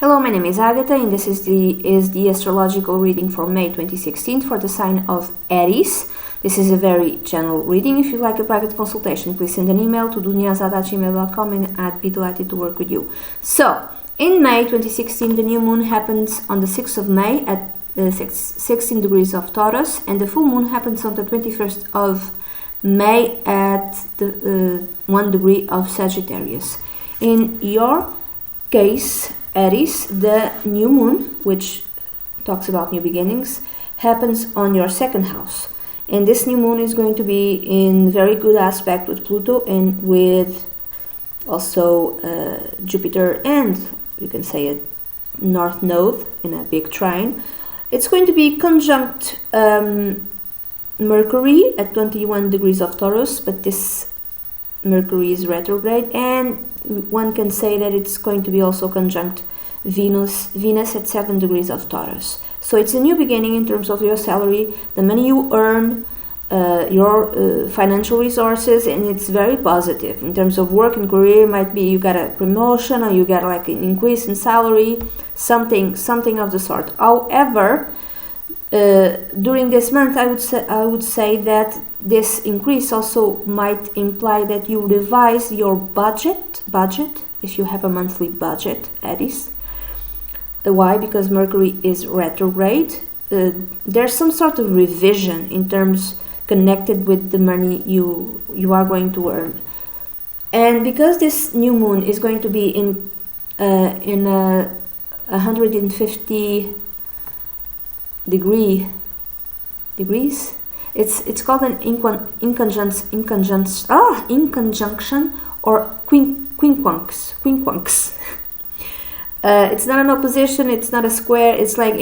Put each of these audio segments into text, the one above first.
Hello, my name is Agatha, and this is the astrological reading for May 2016 for the sign of Aries. This is a very general reading. If you'd like a private consultation, please send an email to duniazad@gmail.com and I'd be delighted to work with you. So, in May 2016, the new moon happens on the 6th of May at 16 degrees of Taurus, and the full moon happens on the 21st of May at 1 degree of Sagittarius. In your case, Aries, the new moon, which talks about new beginnings, happens on your second house. And this new moon is going to be in very good aspect with Pluto and with also Jupiter, and you can say a north node in a big trine. It's going to be conjunct Mercury at 21 degrees of Taurus, but this Mercury is retrograde, and one can say that it's going to be also conjunct Venus at 7 degrees of Taurus. So it's a new beginning in terms of your salary, the money you earn, your financial resources, and it's very positive. In terms of work and career, might be you got a promotion or you got like an increase in salary, something of the sort. However, during this month, I would say that this increase also might imply that you revise your budget if you have a monthly budget, Aries. Why? Because Mercury is retrograde. There's some sort of revision in terms connected with the money you are going to earn, and because this new moon is going to be in 150 degrees. It's called an inconjunction or quincunx. It's not an opposition. It's not a square. It's like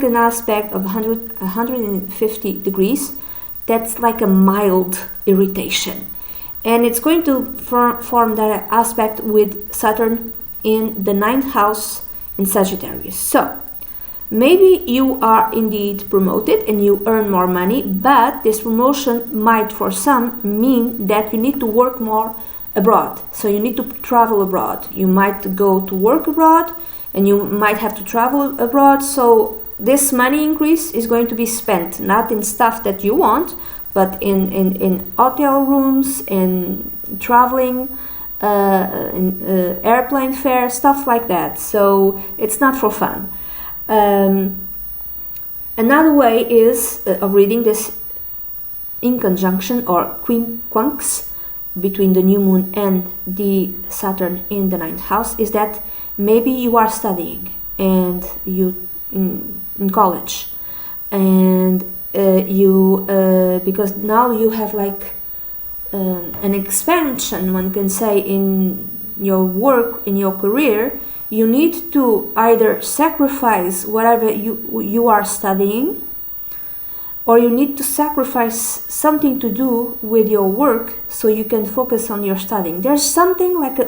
an aspect of 150 degrees. That's like a mild irritation, and it's going to form that aspect with Saturn in the 9th house in Sagittarius. So maybe you are indeed promoted and you earn more money, but this promotion might for some mean that you need to work more abroad. So you need to travel abroad. You might go to work abroad and you might have to travel abroad. So this money increase is going to be spent not in stuff that you want, but in hotel rooms, in traveling, in airplane fare, stuff like that. So it's not for fun. Another way is of reading this inconjunction or quincunx between the new moon and the Saturn in the 9th house is that maybe you are studying and you in college, and because now you have like an expansion, one can say, in your work, in your career. You need to either sacrifice whatever you are studying, or you need to sacrifice something to do with your work so you can focus on your studying. There's something like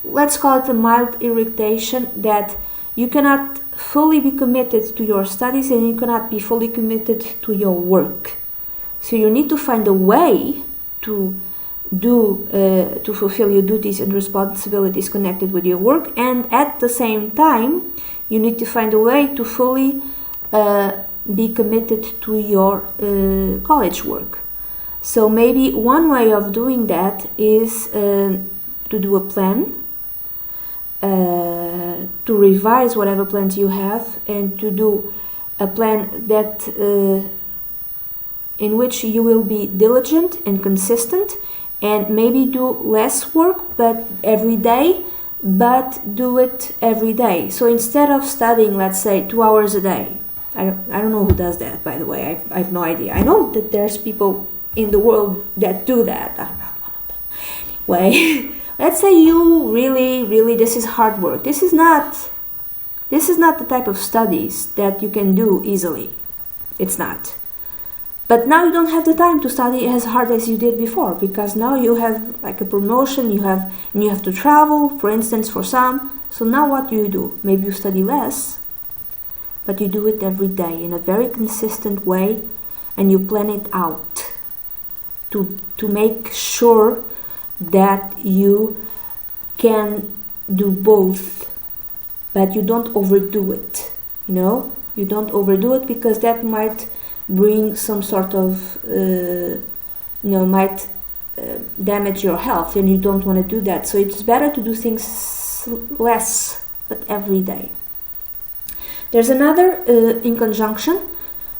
let's call it a mild irritation, that you cannot fully be committed to your studies and you cannot be fully committed to your work. So you need to find a way to fulfill your duties and responsibilities connected with your work, and at the same time you need to find a way to fully be committed to your college work. So maybe one way of doing that is to do a plan, to revise whatever plans you have, and to do a plan that in which you will be diligent and consistent, and maybe do less work but every day, but do it every day. So instead of studying, let's say, 2 hours a day, I don't know who does that, by the way. I have no idea. I know that there's people in the world that do that. I'm not one of them. Anyway, let's say you really this is hard work. This is not the type of studies that you can do easily. It's not. But now you don't have the time to study as hard as you did before, because now you have like a promotion, you have to travel, for instance, for some. So now what do? Maybe you study less, but you do it every day in a very consistent way, and you plan it out to make sure that you can do both but you don't overdo it, you know? You don't overdo it, because that might bring some sort of, might damage your health, and you don't want to do that. So it's better to do things less, but every day. There's another in conjunction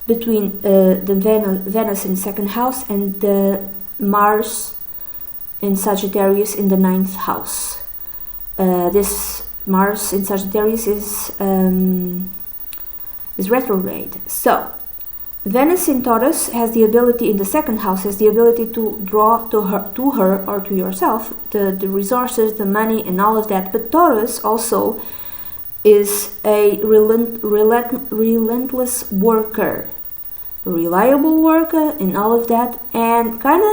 between the Venus in second house and the Mars in Sagittarius in the 9th house. This Mars in Sagittarius is retrograde. So Venus in Taurus has the ability, in the second house, has the ability to draw to her or to yourself the resources, the money, and all of that. But Taurus also is a relentless worker, reliable worker, and all of that, and kind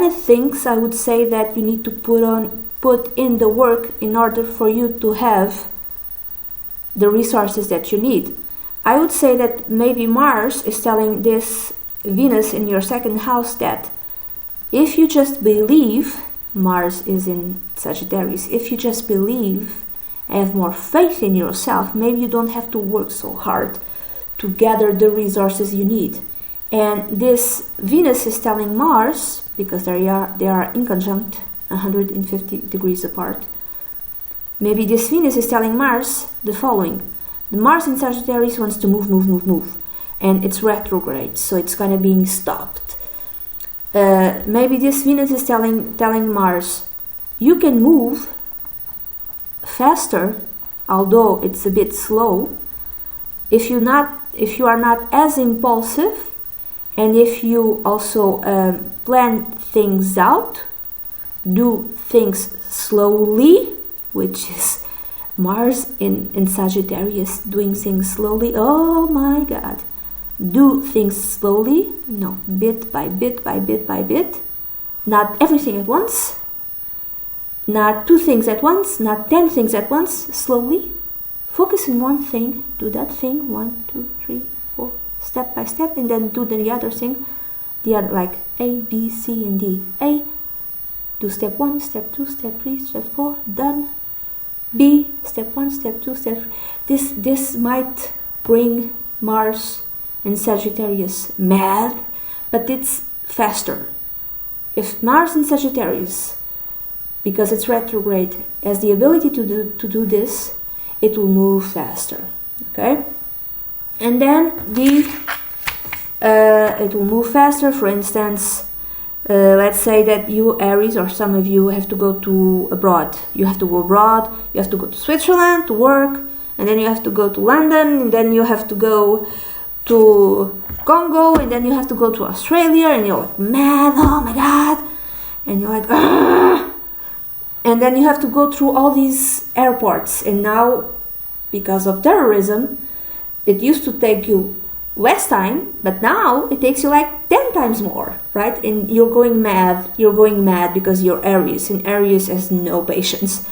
of thinks, I would say, that you need to put in the work in order for you to have the resources that you need. I would say that maybe Mars is telling this Venus in your second house that if you just believe, Mars is in Sagittarius, if you just believe, have more faith in yourself, maybe you don't have to work so hard to gather the resources you need. And this Venus is telling Mars, because they are in conjunct 150 degrees apart, maybe this Venus is telling Mars the following: the Mars in Sagittarius wants to move, and it's retrograde, so it's kind of being stopped. Maybe this Venus is telling Mars, you can move faster, although it's a bit slow, if you are not as impulsive, and if you also plan things out, do things slowly, which is Mars in Sagittarius, doing things slowly. Oh my God. Do things slowly, bit by bit by bit by bit. Not everything at once. Not 2 things at once, not 10 things at once, slowly. Focus on one thing, do that thing, 1, 2, 3, 4, step by step, and then do the other thing, the other, like A, B, C, and D. A, do step 1, step 2, step 3, step 4, done. B, step 1, step 2, step 3. This might bring Mars and Sagittarius mad, but it's faster. If Mars in Sagittarius, because it's retrograde, has the ability to do this, it will move faster. Okay, and then it will move faster. For instance, let's say that you, Aries, or some of you have to go to abroad. You have to go abroad. You have to go to Switzerland to work, and then you have to go to London, and then you have to go to Congo, and then you have to go to Australia, and you're like, man, oh my God, and you're like, ah. And then you have to go through all these airports, and now, because of terrorism, it used to take you less time, but now it takes you like 10 times more, right? And you're going mad because you're Aries, and Aries has no patience.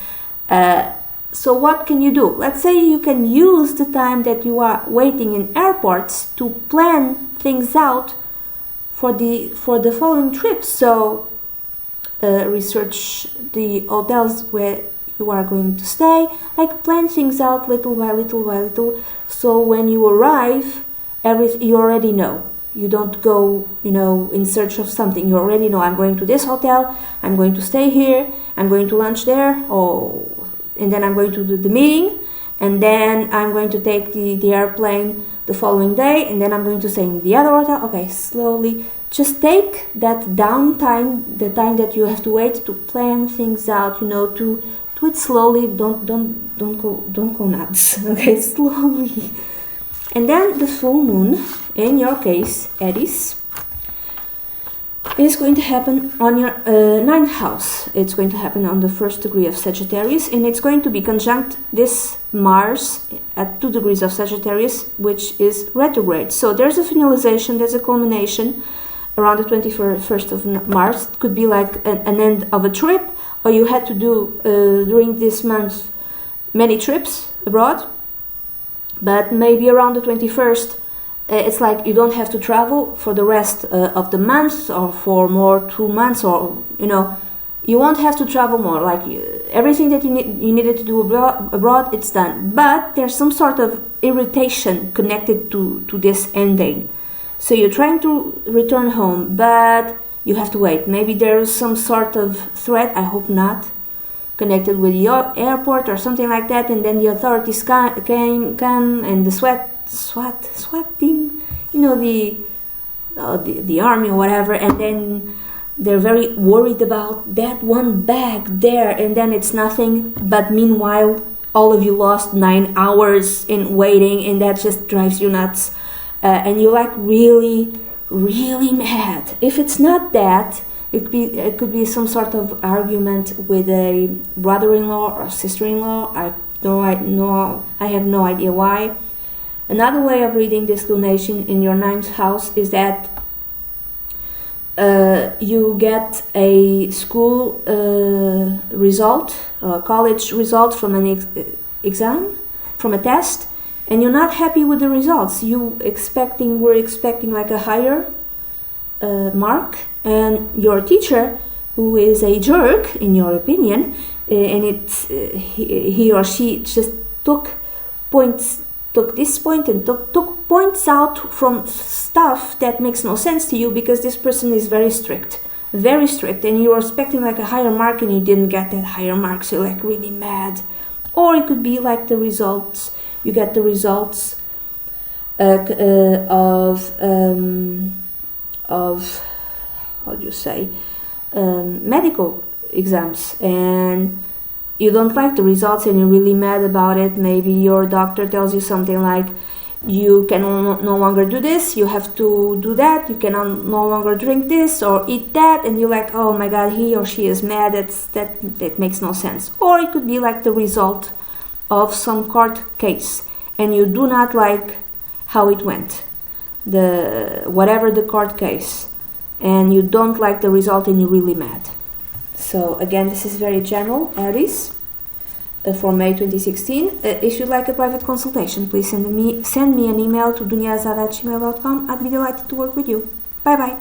So what can you do? Let's say you can use the time that you are waiting in airports to plan things out for the following trips. So research the hotels where you are going to stay, like plan things out little by little, so when you arrive, you already know. You don't go, in search of something. You already know, I'm going to this hotel, I'm going to stay here, I'm going to lunch there, and then I'm going to do the meeting, and then I'm going to take the airplane the following day, and then I'm going to stay in the other hotel. Okay, slowly. Just take that downtime, the time that you have to wait to plan things out, to do it slowly. Don't go nuts. Okay, slowly. And then the full moon, in your case, Aries, is going to happen on your 9th house. It's going to happen on the 1st degree of Sagittarius, and it's going to be conjunct this Mars at 2 degrees of Sagittarius, which is retrograde. So there's a finalization, there's a culmination around the 21st of March. It could be like an end of a trip, or you had to do during this month many trips abroad, but maybe around the 21st it's like you don't have to travel for the rest of the month, or for more 2 months, or you won't have to travel more. Like everything that you needed to do abroad, it's done. But there's some sort of irritation connected to this ending. So you're trying to return home, but you have to wait. Maybe there's some sort of threat, I hope not, connected with your airport or something like that, and then the authorities come and the SWAT team, you know, the army or whatever, and then they're very worried about that one bag there, and then it's nothing, but meanwhile all of you lost 9 hours in waiting, and that just drives you nuts, and you're like really mad. If it's not that, it could be some sort of argument with a brother-in-law or sister-in-law. I have no idea why. Another way of reading this lunation in your 9th house is that you get a school result, college result from an exam, from a test, and you're not happy with the results. Were expecting like a higher mark, and your teacher, who is a jerk in your opinion, and he or she just took this point and took points out from stuff that makes no sense to you, because this person is very strict, and you were expecting like a higher mark and you didn't get that higher mark, so you're like really mad. Or it could be like the results, you get the results of how do you say, medical exams, and you don't like the results and you're really mad about it. Maybe your doctor tells you something like, you can no longer do this, you have to do that, you can no longer drink this or eat that, and you're like, oh my god, he or she is mad, that makes no sense. Or it could be like the result of some court case, and you do not like how it went, whatever the court case, and you don't like the result and you're really mad. So again, this is very general, Aries, for May 2016. If you'd like a private consultation, please send me an email to dunyazad@gmail.com. I'd be delighted to work with you. Bye bye.